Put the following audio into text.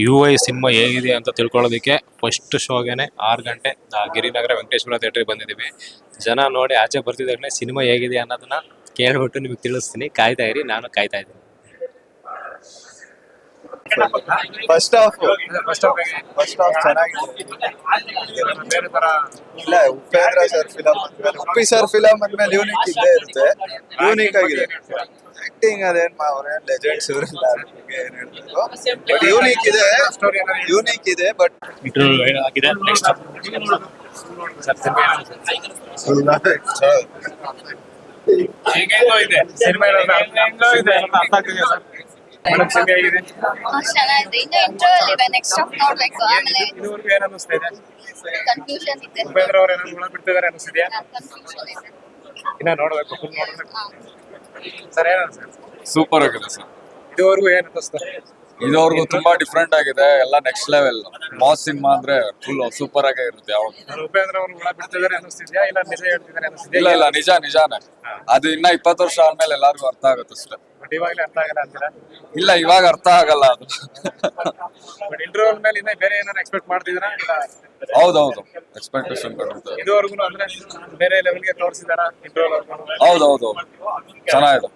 UI cinema ಹೇಗಿದೆ ಅಂತ ತಿಳ್ಕೊಳ್ಳೋದಕ್ಕೆ ಫಸ್ಟ್ ಶೋಗೆನೆ 6 ಗಂಟೆ ಗಿರಿನಗರ ವೆಂಕಟೇಶ್ವರ ಥಿಯೇಟ್ರಿಗೆ ಬಂದಿದ್ದೀವಿ. ಜನ ನೋಡಿ ಆಚೆ ಬರ್ತಿದ್ದಾಗಲೇ ಸಿನಿಮಾ ಹೇಗಿದೆ ಅನ್ನೋದನ್ನ ಕೇಳ್ಬಿಟ್ಟು ನಿಮ್ಗೆ ತಿಳಿಸ್ತೀನಿ. ಕಾಯ್ತಾ ಇರಿ, ನಾನು ಕಾಯ್ತಾ ಇದ್ದೀನಿ. ಫಸ್ಟ್ ಹಾಫ್ ಚೆನ್ನಾಗಿದೆ. ಇಲ್ಲ, ಉಪೇಂದ್ರ ಸರ್ ಫಿಲಮ್ ಅಂದ್ಮೇಲೆ ಉಪ್ಪಿ ಸರ್ ಫಿಲಮ್ ಅಂದ್ಮೇಲೆ ಯೂನಿಕ್ ಇದ್ದೇ ಇರುತ್ತೆ. ಯೂನಿಕ್ ಆಗಿದೆ. ಆಕ್ಟಿಂಗ್ ಅದೇನ್ ಅವ್ರೇನ್ ಲೆಜೆಂಡ್ಸ್ ಇವರೆಲ್ಲ ಏನ್ ಹೇಳ್ಬೇಕು, ಬಟ್ ಯೂನಿಕ್ ಇದೆ ಬಟ್ ಆಗಿದೆ. ನೆಕ್ಸ್ಟ್ ಚೆನ್ನಾಗಿದೆ. ಇನ್ನು ಇಂಟರ್ವಲ್ ಇದೆ, ನೆಕ್ಸ್ಟ್ ಸ್ಟಾಪ್ ನೋಡ್ಬೇಕು. ಆಮೇಲೆ ಕನ್ಫ್ಯೂಷನ್ ಇದೆ. ಕನ್ಫ್ಯೂಷನ್ ಇದೆ. ಸೂಪರ್ ಆಗಿದೆ ಸರ್. ಇದುವರೆಗೂ ತುಂಬಾ ಡಿಫ್ರೆಂಟ್ ಆಗಿದೆ, ಎಲ್ಲ ನೆಕ್ಸ್ಟ್ ಲೆವೆಲ್ ಮಾಸ್ ಸಿನಿಮಾ ಅಂದ್ರೆ ಫುಲ್ ಸೂಪರ್ ಆಗೇ ಇರುತ್ತೆ. ಯಾವಾಗ ಇಲ್ಲ ಇಲ್ಲ, ನಿಜಾನೇ. ಅದು ಇನ್ನ 20 ವರ್ಷ ಆದ್ಮೇಲೆ ಎಲ್ಲಾರ್ಗು ಅರ್ಥ ಆಗುತ್ತೆ ಅಷ್ಟೇ. ಇಲ್ಲ, ಇವಾಗ ಅರ್ಥ ಆಗಲ್ಲ ಅದು. ಹೌದೌದು, ಎಕ್ಸ್ಪೆಕ್ಟೇಷನ್ ಹೌದೌದು, ಚೆನ್ನಾಗಿದೆ.